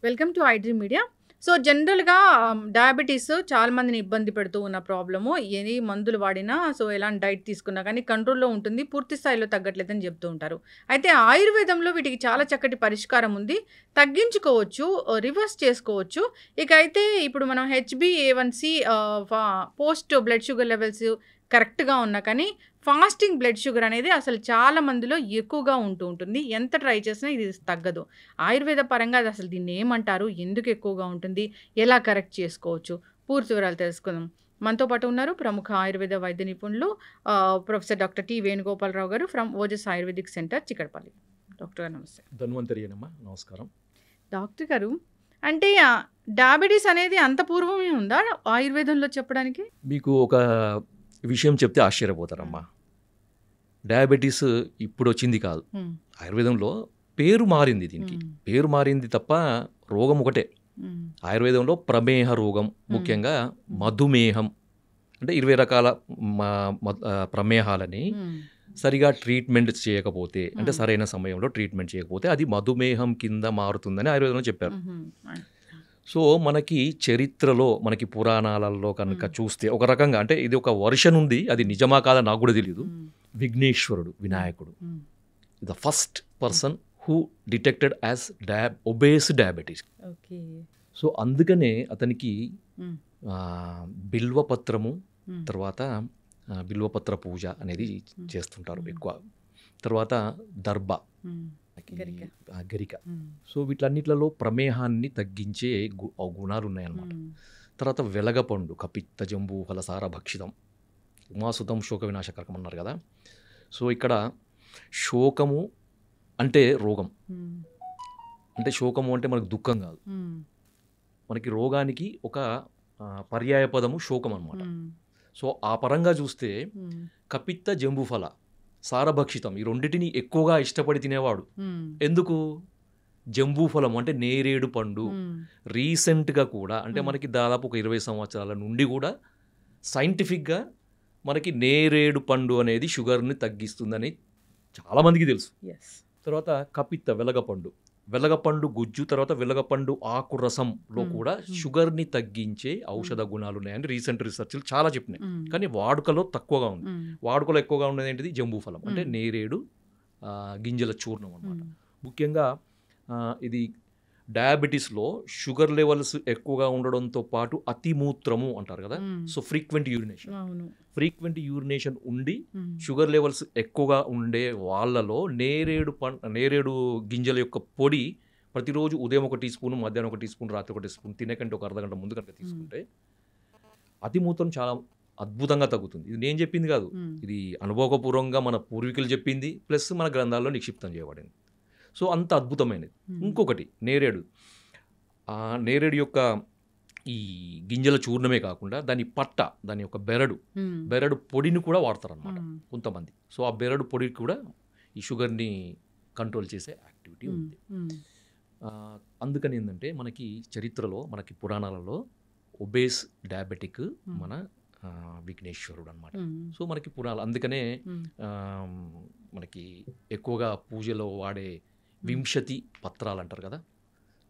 Welcome to iDream media. So జనరల్‌గా diabetes చాలా మందిని ఇబ్బంది పెడుతూ ఉన్న ప్రాబ్లము. ఎన్ని మందులు వాడినా, సో ఎలాంటి డైట్ తీసుకున్నా కానీ కంట్రోల్‌లో ఉంటుంది. పూర్తి స్థాయిలో తగ్గట్లేదని చెప్తూ ఉంటారు. అయితే ఆయుర్వేదంలో వీటికి చాలా చక్కటి పరిష్కారం ఉంది. తగ్గించుకోవచ్చు, రివర్స్ చేసుకోవచ్చు. ఇక అయితే ఇప్పుడు మనం హెచ్‌బీఏవన్‌సీ పోస్ట్ బ్లడ్ షుగర్ లెవెల్స్ కరెక్ట్‌గా ఉన్నా కానీ ఫాస్టింగ్ బ్లడ్ షుగర్ అనేది అసలు చాలా మందిలో ఎక్కువగా ఉంటూ ఉంటుంది. ఎంత ట్రై చేసినా ఇది తగ్గదు. ఆయుర్వేద పరంగా అది అసలు దీన్ని ఏమంటారు? ఎందుకు ఎక్కువగా ఉంటుంది? ఎలా కరెక్ట్ చేసుకోవచ్చు? పూర్తి వివరాలు తెలుసుకుందాం. మనతో పాటు ఉన్నారు ప్రముఖ ఆయుర్వేద వైద్య నిపుణులు ప్రొఫెసర్ డాక్టర్ టి. వేణుగోపాలరావు గారు from Ojas Ayurvedic centre, Chikkadpally. Doctor గారు నమస్తే. ధన్వంతరియనమ్మా, నమస్కారం. డాక్టర్ గారు, అంటే డయాబెటీస్ అనేది అంత పూర్వమే ఉందా ఆయుర్వేదంలో చెప్పడానికి? మీకు ఒక విషయం చెప్తే ఆశ్చర్యపోతారమ్మా. డయాబెటీస్ ఇప్పుడు వచ్చింది కాదు. ఆయుర్వేదంలో పేరు మారింది. దీనికి పేరు మారింది తప్ప రోగం ఒకటే. ఆయుర్వేదంలో ప్రమేహ రోగం, ముఖ్యంగా మధుమేహం, అంటే 20 రకాల ప్రమేహాలని సరిగా ట్రీట్మెంట్ చేయకపోతే, అంటే సరైన సమయంలో ట్రీట్మెంట్ చేయకపోతే అది మధుమేహం కింద మారుతుందని ఆయుర్వేదంలో చెప్పారు. సో మనకి చరిత్రలో, మనకి పురాణాలలో కనుక చూస్తే ఒక రకంగా, అంటే ఇది ఒక వర్షన్ ఉంది, అది నిజమా కాదా నాకు కూడా తెలియదు. విఘ్నేశ్వరుడు, వినాయకుడు, the first person who detected as obese diabetes. So అందుకనే అతనికి బిల్వపత్రము, తర్వాత బిల్వపత్ర పూజ అనేది చేస్తుంటారు ఎక్కువ. తర్వాత దర్భ, గరిక. సో వీటన్నిట్లలో ప్రమేహాన్ని తగ్గించే గుణాలు ఉన్నాయన్నమాట. తర్వాత వెలగపండు, కపిత్త జంబూ ఫలసార భక్షితం ఉమాసుతం శోక వినాశకరకం అన్నారు కదా. సో ఇక్కడ శోకము అంటే రోగం, అంటే శోకము అంటే మనకు దుఃఖం కాదు, మనకి రోగానికి ఒక పర్యాయ పదము శోకం అన్నమాట. సో ఆ పరంగా చూస్తే కపిత్త జంబుఫల సారభక్షితం, ఈ రెండింటిని ఎక్కువగా ఇష్టపడి తినేవాడు. ఎందుకు? జంబూఫలం అంటే నేరేడు పండు. రీసెంట్గా కూడా, అంటే మనకి దాదాపు ఒక 20 సంవత్సరాల నుండి కూడా సైంటిఫిక్గా మనకి నేరేడు పండు అనేది షుగర్ని తగ్గిస్తుందని చాలామందికి తెలుసు. తర్వాత కపిత్త, వెలగపండు గుజ్జు, తర్వాత వెలగపండు ఆకు రసంలో కూడా షుగర్ని తగ్గించే ఔషధ గుణాలు ఉన్నాయని రీసెంట్ రీసెర్చ్లు చాలా చెప్పినాయి. కానీ వాడుకలో తక్కువగా ఉంది. వాడుకలో ఎక్కువగా ఉన్నది ఏంటిది? జంబూఫలం, అంటే నేరేడు గింజల చూర్ణం అన్నమాట. ముఖ్యంగా ఇది డయాబెటీస్లో షుగర్ లెవెల్స్ ఎక్కువగా ఉండడంతో పాటు అతిమూత్రము అంటారు కదా. సో ఫ్రీక్వెంట్ యూరినేషన్ ఉండి షుగర్ లెవెల్స్ ఎక్కువగా ఉండే వాళ్ళలో నేరేడు గింజల యొక్క పొడి ప్రతిరోజు ఉదయం 1 టీ స్పూన్, మధ్యాహ్నం 1 టీ స్పూన్, రాత్రి 1 టీ స్పూన్, తినేకంటే ఒక అర్ధగంట ముందు కనుక తీసుకుంటే అతిమూత్రం చాలా అద్భుతంగా తగ్గుతుంది. ఇది నేను చెప్పింది కాదు, ఇది అనుభవపూర్వకంగా మన పూర్వీకులు చెప్పింది, ప్లస్ మన గ్రంథాల్లో నిక్షిప్తం చేయబడింది. సో అంత అద్భుతమైనది. ఇంకొకటి నేరేడు యొక్క ఈ గింజల చూర్ణమే కాకుండా దాని దాని యొక్క బెరడు పొడిని కూడా వాడతారు అన్నమాట కొంతమంది. సో ఆ బెరడు పొడి కూడా ఈ షుగర్ని కంట్రోల్ చేసే యాక్టివిటీ ఉంది. అందుకని ఏంటంటే మనకి చరిత్రలో, మనకి పురాణాలలో ఒబేస్ డయాబెటిక్ మన విఘ్నేశ్వరుడు అనమాట. సో మనకి పురాణాలు, అందుకనే మనకి ఎక్కువగా పూజలో వాడే వింశతి పత్రాలు అంటారు కదా.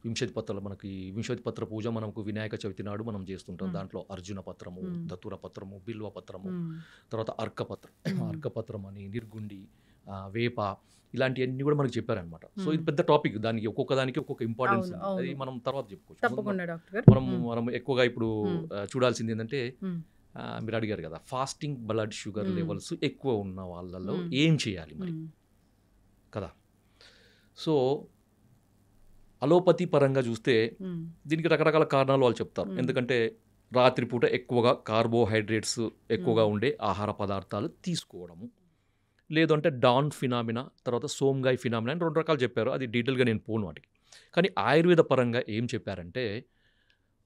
వింశతి పత్రాలు, మనకి వింశతి పత్ర పూజ మనకు వినాయక చవితి నాడు మనం చేస్తుంటాం. దాంట్లో అర్జున పత్రము, దతుర పత్రము, బిల్వ పత్రము, తర్వాత అర్కపత్రం అని, నిర్గుండి, వేప, ఇలాంటివన్నీ కూడా మనకు చెప్పారనమాట. సో ఇది పెద్ద టాపిక్, దానికి ఒక్కొక్క దానికి ఒక్కొక్క ఇంపార్టెన్స్, అది మనం తర్వాత చెప్పుకోవచ్చు. మనం ఎక్కువగా ఇప్పుడు చూడాల్సింది ఏంటంటే, మీరు అడిగారు కదా ఫాస్టింగ్ బ్లడ్ షుగర్ లెవెల్స్ ఎక్కువ ఉన్న వాళ్ళలో ఏం చేయాలి మరి కదా. సో అలోపతి పరంగా చూస్తే దీనికి రకరకాల కారణాలు వాళ్ళు చెప్తారు. ఎందుకంటే రాత్రిపూట ఎక్కువగా కార్బోహైడ్రేట్స్ ఎక్కువగా ఉండే ఆహార పదార్థాలు తీసుకోవడము, లేదంటే డాన్ ఫినామినా, తర్వాత సోమ్గాయ్ ఫినామినా అని 2 రకాలు చెప్పారు. అది డీటెయిల్గా నేను పోను వాటికి. కానీ ఆయుర్వేద పరంగా ఏం చెప్పారంటే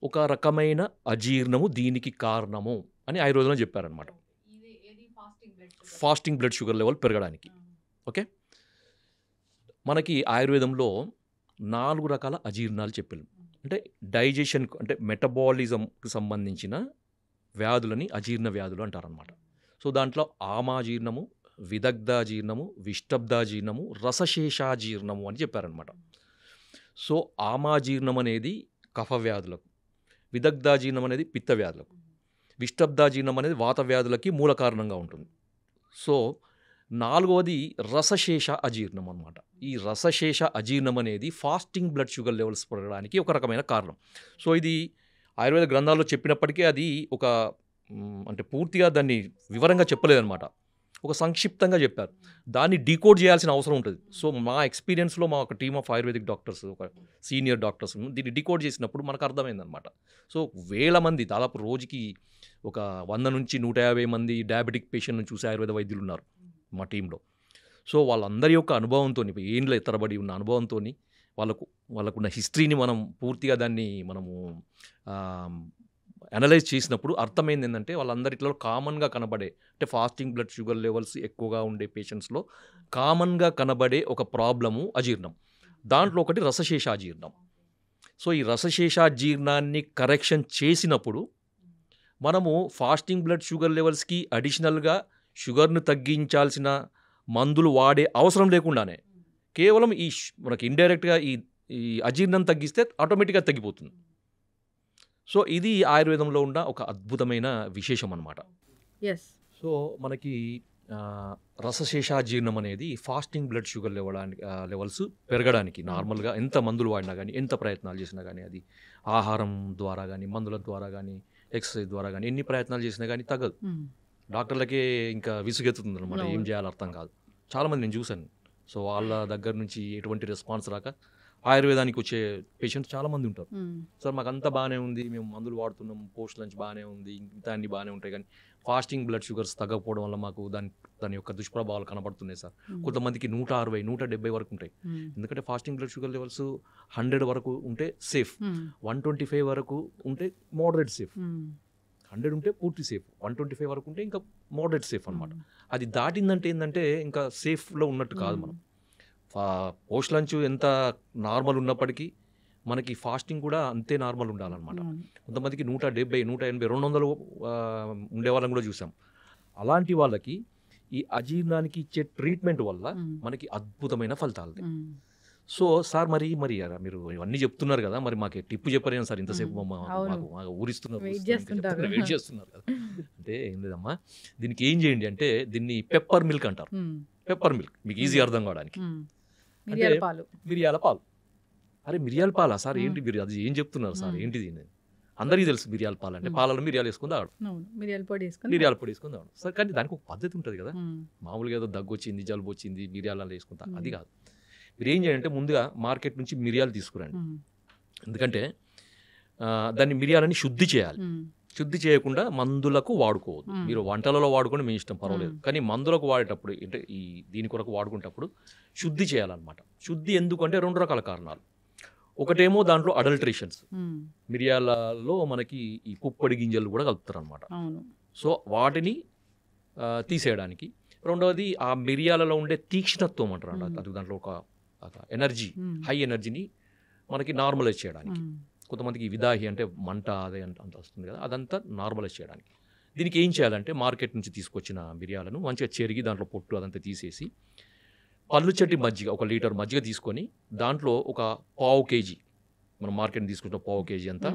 ఒక రకమైన అజీర్ణము దీనికి కారణము అని ఆయుర్వేదంలో చెప్పారనమాట, ఫాస్టింగ్ బ్లడ్ షుగర్ లెవెల్ పెరగడానికి. ఓకే, మనకి ఆయుర్వేదంలో 4 రకాల అజీర్ణాలు చెప్పారు. అంటే డైజెషన్, అంటే మెటబాలిజంకి సంబంధించిన వ్యాధులని అజీర్ణ వ్యాధులు అంటారనమాట. సో దాంట్లో ఆమాజీర్ణము, విదగ్ధాజీర్ణము, విష్టబ్దాజీర్ణము, రసశేషాజీర్ణము అని చెప్పారనమాట. సో ఆమాజీర్ణం అనేది కఫ వ్యాధులకు, విదగ్ధాజీర్ణం అనేది పిత్త వ్యాధులకు, విష్టబ్దాజీర్ణం అనేది వాత వ్యాధులకి మూల కారణంగా ఉంటుంది. సో 4వది రసశేష అజీర్ణం అనమాట. ఈ రసశేష అజీర్ణం అనేది ఫాస్టింగ్ బ్లడ్ షుగర్ లెవెల్స్ పెరగడానికి ఒక రకమైన కారణం. సో ఇది ఆయుర్వేద గ్రంథాల్లో చెప్పినప్పటికీ అది ఒక అంటే పూర్తిగా దాన్ని వివరంగా చెప్పలేదన్నమాట, ఒక సంక్షిప్తంగా చెప్పారు. దాన్ని డీకోడ్ చేయాల్సిన అవసరం ఉంటుంది. సో మా ఎక్స్పీరియన్స్లో మా ఒక టీమ్ ఆఫ్ ఆయుర్వేదిక్ డాక్టర్స్, ఒక సీనియర్ డాక్టర్స్ దీన్ని డీకోడ్ చేసినప్పుడు మనకు అర్థమైందనమాట. సో వేల మంది, దాదాపు రోజుకి ఒక 100 నుంచి 150 మంది డయాబెటిక్ పేషెంట్ని చూసే ఆయుర్వేద వైద్యులు ఉన్నారు మా టీంలో. సో వాళ్ళందరి యొక్క అనుభవంతో, ఏండ్ల ఎత్తరబడి ఉన్న అనుభవంతో, వాళ్ళకున్న హిస్టరీని మనం పూర్తిగా దాన్ని మనము అనలైజ్ చేసినప్పుడు అర్థమైంది ఏంటంటే వాళ్ళందరిలో కామన్గా కనబడే, అంటే ఫాస్టింగ్ బ్లడ్ షుగర్ లెవెల్స్ ఎక్కువగా ఉండే పేషెంట్స్లో కామన్గా కనబడే ఒక ప్రాబ్లము అజీర్ణం. దాంట్లో ఒకటి రసశేషాజీర్ణం. సో ఈ రసశేషాజీర్ణాన్ని కరెక్షన్ చేసినప్పుడు మనము ఫాస్టింగ్ బ్లడ్ షుగర్ లెవెల్స్కి అడిషనల్గా షుగర్ను తగ్గించాల్సిన మందులు వాడే అవసరం లేకుండానే కేవలం మనకి ఇండైరెక్ట్గా ఈ అజీర్ణం తగ్గిస్తే ఆటోమేటిక్గా తగ్గిపోతుంది. సో ఇది ఆయుర్వేదంలో ఉన్న ఒక అద్భుతమైన విశేషం అన్నమాట. సో మనకి రసశేషాజీర్ణం అనేది ఫాస్టింగ్ బ్లడ్ షుగర్ లెవెల్స్ పెరగడానికి నార్మల్గా ఎంత మందులు వాడినా కానీ, ఎంత ప్రయత్నాలు చేసినా కానీ, అది ఆహారం ద్వారా కానీ, మందుల ద్వారా కానీ, ఎక్సర్సైజ్ ద్వారా కానీ ఎన్ని ప్రయత్నాలు చేసినా కానీ తగ్గదు. డాక్టర్లకే ఇంకా విసుగెత్తుతుంది అనమాట, ఏం చేయాలో అర్థం కాదు. చాలామంది నేను చూశాను. సో వాళ్ళ దగ్గర నుంచి ఎటువంటి రెస్పాన్స్ రాక ఆయుర్వేదానికి వచ్చే పేషెంట్స్ చాలామంది ఉంటారు. సార్ మాకు అంతా బాగానే ఉంది, మేము మందులు వాడుతున్నాం, పోస్ట్ లంచ్ బాగానే ఉంది, ఇంత అన్ని బాగానే ఉంటాయి, కానీ ఫాస్టింగ్ బ్లడ్ షుగర్స్ తగ్గకపోవడం వల్ల మాకు దాని యొక్క దుష్ప్రభావాలు కనబడుతున్నాయి సార్. కొంతమందికి 160, 170 వరకు ఉంటాయి. ఎందుకంటే ఫాస్టింగ్ బ్లడ్ షుగర్ లెవెల్స్ 100 వరకు ఉంటే సేఫ్, 125 వరకు ఉంటే మోడరేట్ సేఫ్, 100 ఉంటే పూర్తి సేఫ్, 125 వరకు ఉంటే ఇంకా మోడరేట్ సేఫ్ అనమాట. అది దాటిందంటే ఏంటంటే ఇంకా సేఫ్లో ఉన్నట్టు కాదు. మనం పోస్ట్ లంచ్ ఎంత నార్మల్ ఉన్నప్పటికీ మనకి ఫాస్టింగ్ కూడా అంతే నార్మల్ ఉండాలన్నమాట. కొంతమందికి 170, 180, 200 ఉండే వాళ్ళని కూడా చూసాం. అలాంటి వాళ్ళకి ఈ అజీర్ణానికి ఇచ్చే ట్రీట్మెంట్ వల్ల మనకి అద్భుతమైన ఫలితాలు. సో సార్ మరి మీరు ఇవన్నీ చెప్తున్నారు కదా, మరి మాకు టిప్పు చెప్పలేను సార్, ఇంతసేపు మాకు ఊరిస్తున్నారు, వెయిట్ చేస్తున్నారు కదా. అంటే ఏం లేదమ్మా, దీనికి ఏం చేయండి అంటే దీన్ని పెప్పర్ మిల్క్ అంటారు. పెప్పర్ మిల్క్ మీకు ఈజీ అర్థం కావడానికి, మిరియాల పాలు. అరే మిరియాల పాలా సార్, ఏంటి మీరు అది ఏం చెప్తున్నారు సార్, ఏంటిది? అందరికీ తెలుసు మిరియాల పాలు అంటే, పాలలో మిరియాలు వేసుకుని తాగడం, మిరియాల పొడి వేసుకుని తాగడం సార్. కానీ దానికి ఒక పద్ధతి ఉంటుంది కదా. మామూలుగా ఏదో దగ్గు వచ్చింది, జలుబు వచ్చింది, మిరియాలలో వేసుకుంటా, అది కాదు. మీరు ఏం చేయాలంటే ముందుగా మార్కెట్ నుంచి మిరియాలు తీసుకురండి. ఎందుకంటే దాన్ని మిరియాలని శుద్ధి చేయాలి. శుద్ధి చేయకుండా మందులకు వాడుకోవద్దు. మీరు వంటలలో వాడుకొని మీ ఇష్టం, పర్వాలేదు. కానీ మందులకు వాడేటప్పుడు, అంటే దీని కొరకు వాడుకునేటప్పుడు శుద్ధి చేయాలన్నమాట. శుద్ధి ఎందుకంటే 2 రకాల కారణాలు. ఒకటేమో దాంట్లో అడల్ట్రేషన్స్, మిరియాలలో మనకి ఈ పుప్పొడి గింజలు కూడా కలుపుతారు అనమాట. సో వాటిని తీసేయడానికి. రెండవది ఆ మిరియాలలో ఉండే తీక్ష్ణత్వం అంటారు, అది దాంట్లో ఒక ఎనర్జీ, హై ఎనర్జీని మనకి నార్మలైజ్ చేయడానికి. కొంతమందికి విదాహి అంటే మంట అదే అంత వస్తుంది కదా, అదంతా నార్మలైజ్ చేయడానికి. దీనికి ఏం చేయాలంటే మార్కెట్ నుంచి తీసుకొచ్చిన మిరియాలను మంచిగా చెరిగి దాంట్లో పొట్టు అదంతా తీసేసి, పళ్ళు చెట్టి మజ్జిగ, 1 లీటర్ మజ్జిగ తీసుకొని దాంట్లో ఒక 1/2 కేజీ, మనం మార్కెట్ తీసుకుంటాం 1/2 కేజీ అంతా,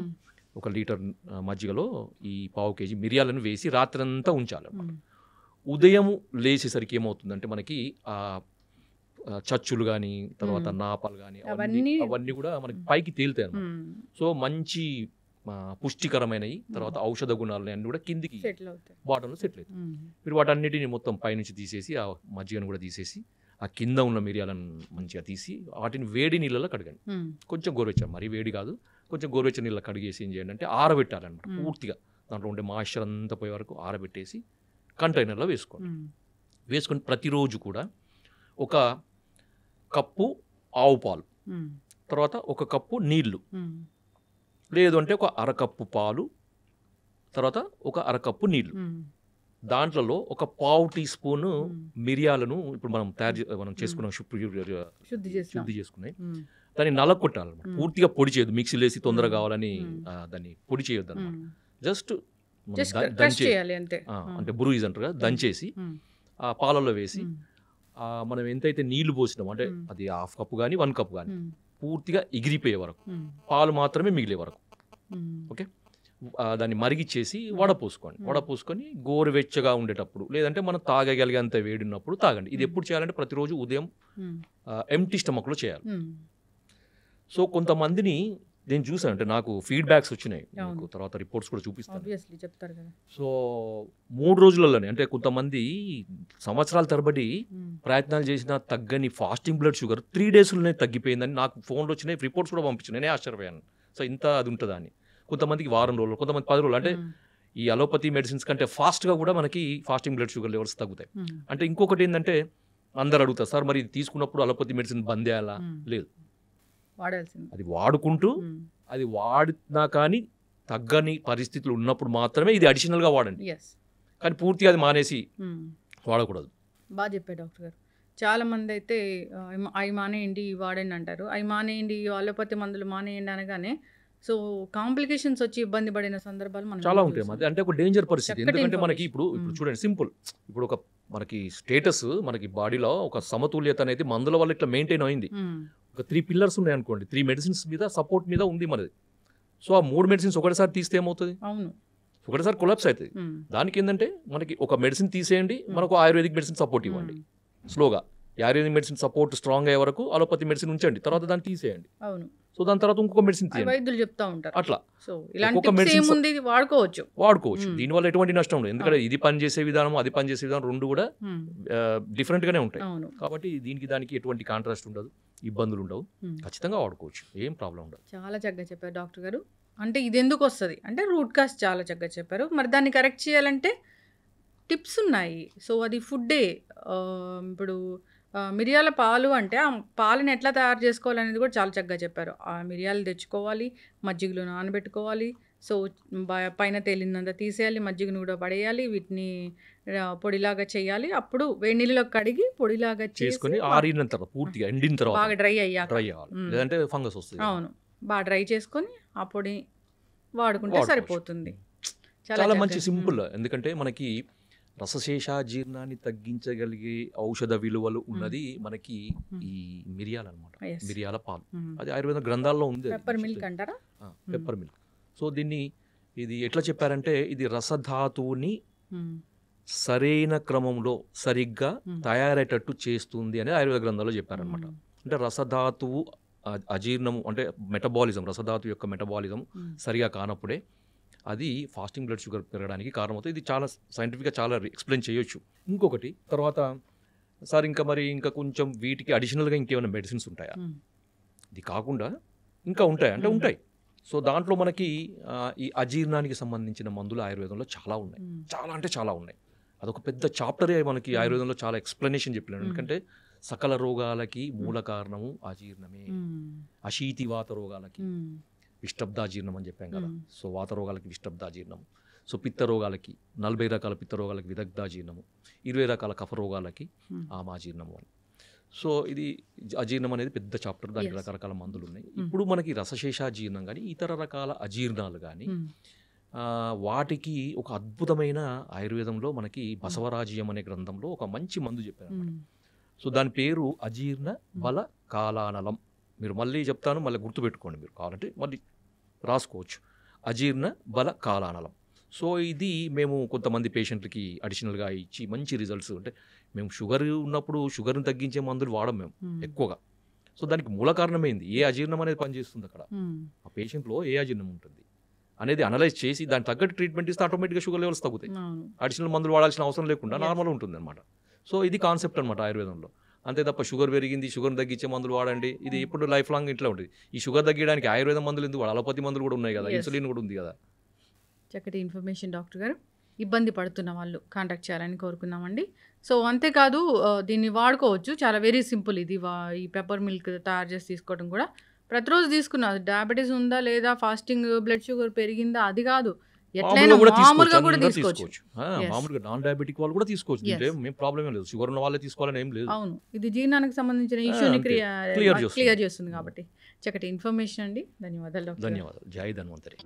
1 లీటర్ మజ్జిగలో ఈ 1/2 కేజీ మిరియాలను వేసి రాత్రంతా ఉంచాలన్నమాట. ఉదయం లేచేసరికి ఏమవుతుందంటే మనకి ఆ చచ్చులు కానీ, తర్వాత నాపాలు కానీ, అవన్నీ కూడా మనకి పైకి తేలుతాయి అన్నమాట. సో మంచి పుష్టికరమైనవి, తర్వాత ఔషధ గుణాలు అన్నీ కూడా కిందికి బాటంలో సెటిల్ అవుతాయి. మీరు వాటన్నిటిని మొత్తం పైనుంచి తీసేసి, ఆ మజ్జిగను కూడా తీసేసి, ఆ కింద ఉన్న మిరియాలను మంచిగా తీసి వాటిని వేడి నీళ్ళలో కడగండి. కొంచెం గోరువెచ్చని, మరీ వేడి కాదు, కొంచెం గోరువెచ్చని నీళ్ళలో కడిగేసి ఏం చేయండి అంటే ఆరబెట్టాలన్నమాట. పూర్తిగా దాంట్లో ఉండే మాయిశ్చర్ అంతా పోయే వరకు ఆరబెట్టేసి కంటైనర్లో వేసుకోండి. వేసుకొని ప్రతిరోజు కూడా 1 కప్పు ఆవు పాలు, తర్వాత 1 కప్పు నీళ్లు, లేదు అంటే 1/2 కప్పు పాలు, తర్వాత 1/2 కప్పు నీళ్లు, దాంట్లో 1/4 టీ స్పూన్ మిరియాలను ఇప్పుడు మనం చేసుకున్నాం, శుద్ధి చేసుకున్నాయి, దాన్ని నలగొట్టాలన్నమాట. పూర్తిగా పొడి చేయొద్దు, మిక్సీలో వేసి తొందరగా కావాలని దాన్ని పొడి చేయొద్దు అనమాట. జస్ట్ దంచేయాలి, అంటే బురుయిజ్ అంటారు కదా, దంచేసి పాలల్లో వేసి హ్మ్. మనం ఎంతైతే నీళ్లు పోసినాం అంటే హ్మ్. అది 1/2 కప్పు కానీ 1 కప్పు కానీ హ్మ్. పూర్తిగా ఎగిరిపోయే వరకు హ్మ్. పాలు మాత్రమే మిగిలే వరకు హ్మ్. ఓకే దాన్ని మరిగిచ్చేసి హ్మ్. వడపోసుకోండి హ్మ్. వడపోసుకొని గోరువెచ్చగా ఉండేటప్పుడు లేదంటే మనం తాగగలిగేంత వేడినప్పుడు తాగండి ఇది హ్మ్. ఎప్పుడు చేయాలంటే ప్రతిరోజు ఉదయం హ్మ్. ఎంటీ స్టమక్లో చేయాలి హ్మ్. సో కొంతమందిని నేను చూసాను అంటే నాకు ఫీడ్బ్యాక్స్ వచ్చినాయి మీకు అవును. తర్వాత రిపోర్ట్స్ కూడా చూపిస్తాను ఆబ్వియస్లీ చెప్తారు కదా. సో 3 రోజులలోనే అంటే కొంతమంది సంవత్సరాల తరబడి హ్మ్. ప్రయత్నాలు చేసినా తగ్గని ఫాస్టింగ్ బ్లడ్ షుగర్ 3 డేస్లోనే తగ్గిపోయిందని నాకు ఫోన్లో వచ్చినాయి రిపోర్ట్స్ కూడా పంపించాను నేనే ఆశ్చర్యపోయాను సో ఇంత అది ఉంటుందా అని కొంతమందికి వారం రోజులు కొంతమంది 10 రోజులు అంటే హ్మ్. ఈ అలోపతి మెడిసిన్స్ కంటే ఫాస్ట్గా కూడా మనకి ఫాస్టింగ్ బ్లడ్ షుగర్ లెవెల్స్ తగ్గుతాయి హ్మ్. అంటే ఇంకొకటి ఏంటంటే అందరు అడుగుతారు సార్ మరి ఇది తీసుకున్నప్పుడు అలోపతి మెడిసిన్ బంద్ చేయాలా హ్మ్. లేదు వాడాల్సింది. అది వాడుకుంటూ హ్మ్. అది వాడినా కానీ తగ్గని పరిస్థితులు ఉన్నప్పుడు మాత్రమే ఇది అడిషనల్గా వాడండి యెస్. కానీ పూర్తిగా అది మానేసి హ్మ్. వాడకూడదు బాగా చెప్పారు డాక్టర్ గారు. చాలామంది అయితే అవి మానేయండి, ఇవి వాడండి అంటారు. అవి మానేయండి, ఈ అలోపతి మందులు మానేయండి అనగానే సో కాంప్లికేషన్స్ వచ్చి ఇబ్బంది పడిన సందర్భాలు మనం చాలా ఎన్నో ఉంటాయి చూసాం. అది అంటే ఒక డేంజర్ పరిస్థితి చక్కటి ఎందుకంటే మనకి ఇన్ఫర్మేషన్. ఇప్పుడు చూడండి సింపుల్ ఇప్పుడు ఒక మనకి స్టేటస్ మనకి బాడీలో ఒక సమతుల్యత అనేది మందుల వల్ల ఇట్లా మెయింటైన్ అయింది ఒక 3 పిల్లర్స్ ఉన్నాయి అనుకోండి 3 మెడిసిన్స్ మీద సపోర్ట్ మీద ఉంది మనది సో ఆ 3 మెడిసిన్స్ ఒకటిసారి తీస్తే ఏమవుతుంది అవును. ఒకటిసారి కొలాప్స్ అవుతుంది హ్మ్. దానికి ఏంటంటే మనకి ఒక మెడిసిన్ తీసేయండి మనకు ఆయుర్వేదిక్ మెడిసిన్ సపోర్ట్ ఇవ్వండి హ్మ్. స్లోగా ఈ ఆయుర్వేదిక్ మెడిసిన్ సపోర్ట్ స్ట్రాంగ్ అయ్యే వరకు అలోపతి మెడిసిన్ ఉంచండి తర్వాత దాన్ని తీసేయండి అవును. సో దాని తర్వాత ఇంకొక మెడిసిన్ అవి తీయండి వైద్యులు చెప్తా ఉంటారు. అట్లా సో ఇలాంటి ఒక్కొక్క టిప్స్ medicines- ఏముంది వాడుకోవచ్చు. వాడుకోవచ్చు మ్మ్. దీనివల్ల ఎటువంటి నష్టం లేదు ఎందుకంటే ఇది పని చేసే విధానం అది పని చేసే విధానం రెండు కూడా హ్మ్. డిఫరెంట్గానే ఉంటాయి అవును. కాబట్టి దీనికి దానికి ఎటువంటి కాంట్రాస్ట్ ఉండదు ఇబ్బందులు ఉండవు హ్మ్. ఖచ్చితంగా వాడుకోవచ్చు ఏం ప్రాబ్లం ఉండదు చాలా చక్కగా చెప్పారు డాక్టర్ గారు. అంటే ఇది ఎందుకు వస్తుంది అంటే రూట్ కాజ్ చాలా చక్కగా చెప్పారు. మరి దాన్ని కరెక్ట్ చేయాలంటే టిప్స్ ఉన్నాయి. సో అది ఫుడ్డే. ఇప్పుడు మిరియాల పాలు అంటే ఆ పాలని ఎట్లా తయారు చేసుకోవాలనేది కూడా చాలా చక్కగా చెప్పారు. ఆ మిరియాలు తెచ్చుకోవాలి, మజ్జిగలో నానబెట్టుకోవాలి. సో పైన తేలినంత తీసేయాలి, మజ్జిగను కూడా పడేయాలి, వీటిని పొడిలాగా చేయాలి. అప్పుడు వేడి నీళ్ళలో కడిగి పొడిలాగా చేసుకొని చేసి ఆరిన తర్వాత పూర్తిగా ఎండిన తర్వాత బాగా డ్రై అయ్యాక డ్రై అవ్వాలి మ్మ్. లేదంటే ఫంగస్ వస్తుంది అవును. బాగా డ్రై చేసుకొని ఆ పొడి వాడుకుంటే వాడుకోవచ్చు. సరిపోతుంది. చాలా చక్కగా. మంచి సింపుల్ ఎందుకంటే మనకి రసశేషాజీర్ణాన్ని తగ్గించగలిగే ఔషధ విలువలు ఉన్నది మనకి ఈ మిరియాలు అనమాట Yes. మిరియాల పాలు మ్మ్. అది ఆయుర్వేద గ్రంథాల్లో ఉంది అది. పెప్పర్ మిల్క్ అంటారా? పెప్పర్ మిల్క్ సో దీన్ని ఇది ఎట్లా చెప్పారంటే ఇది రసధాతువుని మ్మ్. సరైన క్రమంలో సరిగ్గా మ్మ్. తయారయ్యేటట్టు చేస్తుంది అని ఆయుర్వేద గ్రంథంలో చెప్పారనమాట మ్మ్. అంటే రసధాతువు అజీర్ణము అంటే మెటబాలిజం రసధాతువు యొక్క మెటబాలిజం మ్మ్. సరిగా కానప్పుడే అది ఫాస్టింగ్ బ్లడ్ షుగర్ పెరగడానికి కారణమవుతుంది ఇది చాలా సైంటిఫిక్గా చాలా ఎక్స్ప్లెయిన్ చేయొచ్చు ఇంకొకటి తర్వాత సార్ ఇంకా కొంచెం వీటికి అడిషనల్గా ఇంకేమైనా మెడిసిన్స్ ఉంటాయా మ్మ్. ఇది కాకుండా ఇంకా ఉంటాయి అంటే మ్మ్. ఉంటాయి సో దాంట్లో మనకి ఈ అజీర్ణానికి సంబంధించిన మందులు ఆయుర్వేదంలో చాలా ఉన్నాయి మ్మ్. చాలా అంటే చాలా ఉన్నాయి అదొక పెద్ద చాప్టరే మనకి ఆయుర్వేదంలో చాలా ఎక్స్ప్లెనేషన్ చెప్పినాడు ఎందుకంటే సకల రోగాలకి మూల కారణము అజీర్ణమే మ్మ్. అశీతివాత రోగాలకి మ్మ్. విష్టబ్దాజీర్ణం అని చెప్పాం కదా మ్మ్. సో వాత రోగాలకి విష్టబ్దాజీర్ణం సో పిత్త రోగాలకి 40 రకాల పిత్త రోగాలకి విదగ్ధాజీర్ణము 20 రకాల కఫ రోగాలకి మ్మ్. ఆమాజీర్ణము అని సో ఇది అజీర్ణం అనేది పెద్ద చాప్టర్ దానికి Yes. రకరకాల మందులు ఉన్నాయి ఇప్పుడు మనకి రసశేషాజీర్ణం కానీ ఇతర రకాల అజీర్ణాలు కానీ మ్మ్. వాటికి ఒక అద్భుతమైన ఆయుర్వేదంలో మనకి బసవరాజ్యం అనే గ్రంథంలో ఒక మంచి మందు చెప్పారు మ్మ్. సో దాని పేరు అజీర్ణ బల కాలానలం మీరు మళ్ళీ చెప్తాను మళ్ళీ గుర్తుపెట్టుకోండి మీరు కావాలంటే మళ్ళీ రాసుకోవచ్చు అజీర్ణ బల కాలానలం సో ఇది మేము కొంతమంది పేషెంట్లకి అడిషనల్గా ఇచ్చి మంచి రిజల్ట్స్ అంటే మేము షుగర్ ఉన్నప్పుడు షుగర్ని తగ్గించే మందులు వాడం మేము మ్మ్. ఎక్కువగా సో దానికి మూల కారణమైంది ఏ అజీర్ణం అనేది పనిచేస్తుంది అక్కడ మ్మ్. ఆ పేషెంట్లో ఏ అజీర్ణం ఉంటుంది అనేది అనలైజ్ చేసి దానికి తగ్గట్టు ట్రీట్మెంట్ ఇస్తే ఆటోమేటిక్గా షుగర్ లెవెల్స్ తగ్గుతాయి అవును. అడిషనల్ మందులు వాడాల్సిన అవసరం లేకుండా Yes. నార్మల్ ఉంటుంది అనమాట సో ఇది కాన్సెప్ట్ అనమాట ఆయుర్వేదంలో అంతే తప్ప షుగర్ పెరిగింది షుగర్ తగ్గించే మందులు వాడండి ఇది ఎప్పుడు లైఫ్ లాంగ్ ఇట్లా ఉంటుంది ఈ షుగర్ తగ్గడానికి ఆయుర్వేదం మందులు ఎందుకు అలోపతి మందులు కూడా ఉన్నాయి కదా Yes. ఇన్సులిన్ కూడా ఉంది కదా చక్కటి ఇన్ఫర్మేషన్ డాక్టర్ గారు. ఇబ్బంది పడుతున్న వాళ్ళు కాంటాక్ట్ చేయాలని కోరుకున్నామండి. సో అంతేకాదు దీన్ని వాడుకోవచ్చు. చాలా వెరీ సింపుల్ ఇది ఈ పెప్పర్ మిల్క్ తయారు చేసి తీసుకోవడం కూడా ప్రతిరోజు తీసుకున్నా డయాబెటీస్ ఉందా లేదా ఫాస్టింగ్ బ్లడ్ షుగర్ పెరిగిందా అది కాదు ఎట్లయినా మామూలుగా కూడా తీసుకోవచ్చు. Yes. మామూలుగా నాన్ డయాబెటిక్ వాళ్ళు కూడా తీసుకోవచ్చు Yes. దీంట్లో ఏం ప్రాబ్లమ్ లేదు షుగర్ ఉన్న వాళ్ళే తీసుకోవాలని ఏం లేదు అవును. ఇది జీర్ణానికి సంబంధించిన ఇష్యూని అంతే. Clear చేస్తుంది. క్లియర్ చేస్తుంది కాబట్టి చక్కటి ఇన్ఫర్మేషన్ అండి. ధన్యవాదాలు డాక్టర్ గారు. ధన్యవాదాలు జై ధన్వంతరి